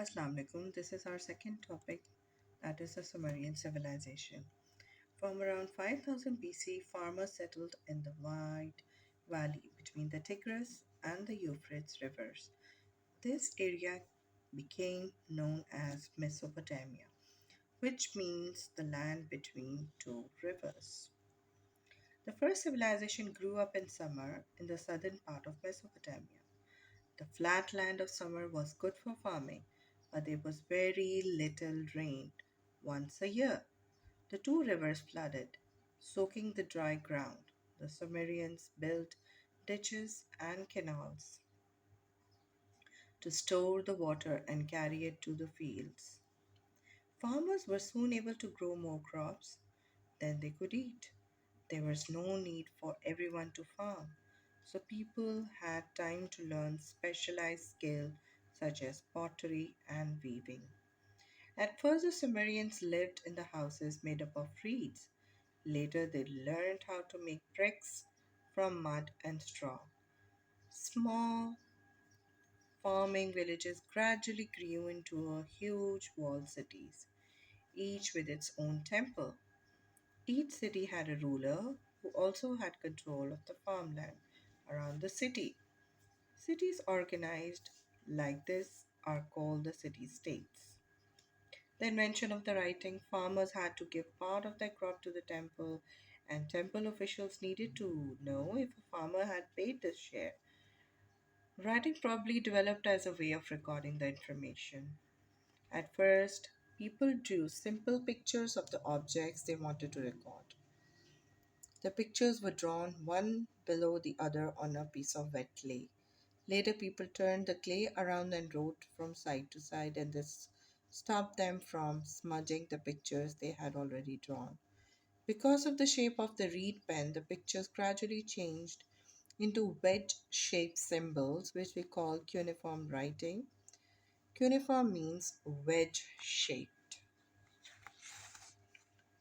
Assalamu alaikum. This is our second topic, that is the Sumerian civilization. From around 5000 BC, farmers settled in the wide valley between the Tigris and the Euphrates rivers. This area became known as Mesopotamia, which means the land between two rivers. The first civilization grew up in Sumer in the southern part of Mesopotamia. The flat land of summer was good for farming, but there was very little rain once a year. The two rivers flooded, soaking the dry ground. The Sumerians built ditches and canals to store the water and carry it to the fields. Farmers were soon able to grow more crops than they could eat. There was no need for everyone to farm, so people had time to learn specialized skills such as pottery and weaving. At first, the Sumerians lived in the houses made up of reeds. Later, they learned how to make bricks from mud and straw. Small farming villages gradually grew into a huge walled cities, each with its own temple. Each city had a ruler who also had control of the farmland around the city. Cities organized like this are called the city states. The invention of the writing, farmers had to give part of their crop to the temple, and temple officials needed to know if a farmer had paid this share. Writing probably developed as a way of recording the information. At first, people drew simple pictures of the objects they wanted to record. The pictures were drawn one below the other on a piece of wet clay. Later, people turned the clay around and wrote from side to side, and this stopped them from smudging the pictures they had already drawn. Because of the shape of the reed pen, the pictures gradually changed into wedge shaped symbols, which we call cuneiform writing. Cuneiform means wedge shaped.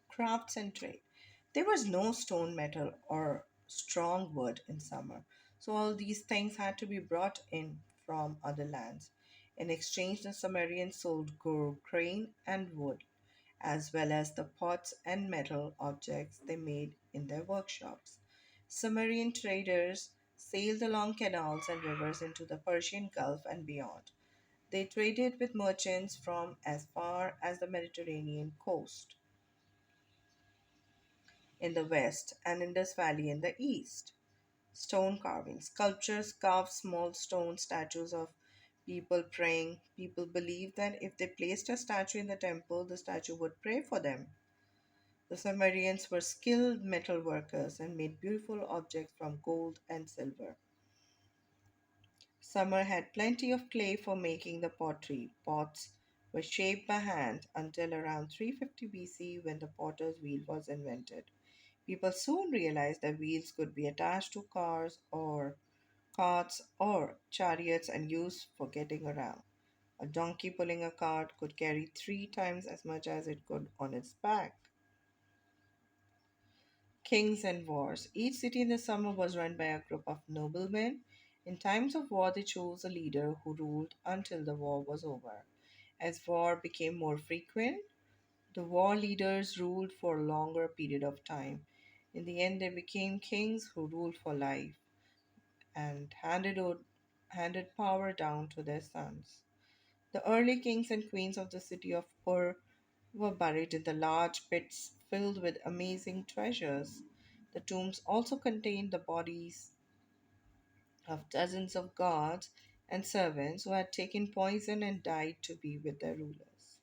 Crafts and trade. There was no stone, metal, or strong wood in summer, so all these things had to be brought in from other lands. In exchange, the Sumerians sold grain and wood, as well as the pots and metal objects they made in their workshops. Sumerian traders sailed along canals and rivers into the Persian Gulf and beyond. They traded with merchants from as far as the Mediterranean coast in the west and Indus Valley in the east. Stone carving. Sculptures carved small stone statues of people praying. People believed that if they placed a statue in the temple, the statue would pray for them. The Sumerians were skilled metal workers and made beautiful objects from gold and silver. Sumer had plenty of clay for making the pottery. Pots were shaped by hand until around 350 BC when the potter's wheel was invented. People soon realized that wheels could be attached to cars or carts or chariots and used for getting around. A donkey pulling a cart could carry three times as much as it could on its back. Kings and wars. Each city in the summer was run by a group of noblemen. In times of war, they chose a leader who ruled until the war was over. As war became more frequent, the war leaders ruled for a longer period of time. In the end, they became kings who ruled for life and handed power down to their sons. The early kings and queens of the city of Ur were buried in the large pits filled with amazing treasures. The tombs also contained the bodies of dozens of guards and servants who had taken poison and died to be with their rulers.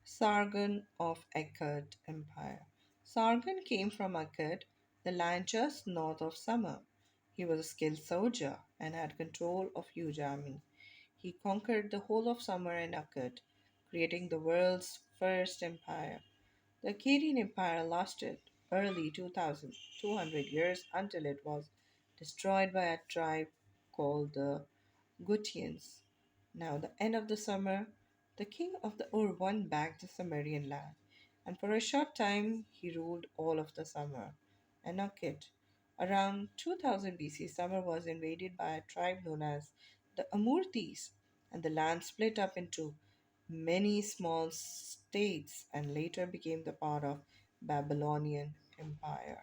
Sargon of Akkad Empire. Sargon came from Akkad, the land just north of Sumer. He was a skilled soldier and had control of huge army. He conquered the whole of Sumer and Akkad, creating the world's first empire. The Akkadian Empire lasted early 2200 years until it was destroyed by a tribe called the Gutians. Now, the end of the summer, the king of the Ur won back the Sumerian land, and for a short time he ruled all of the summer. And Akkad. Around 2000 BC, Summer was invaded by a tribe known as the Amurtis. and the land split up into many small states and later became the part of Babylonian Empire.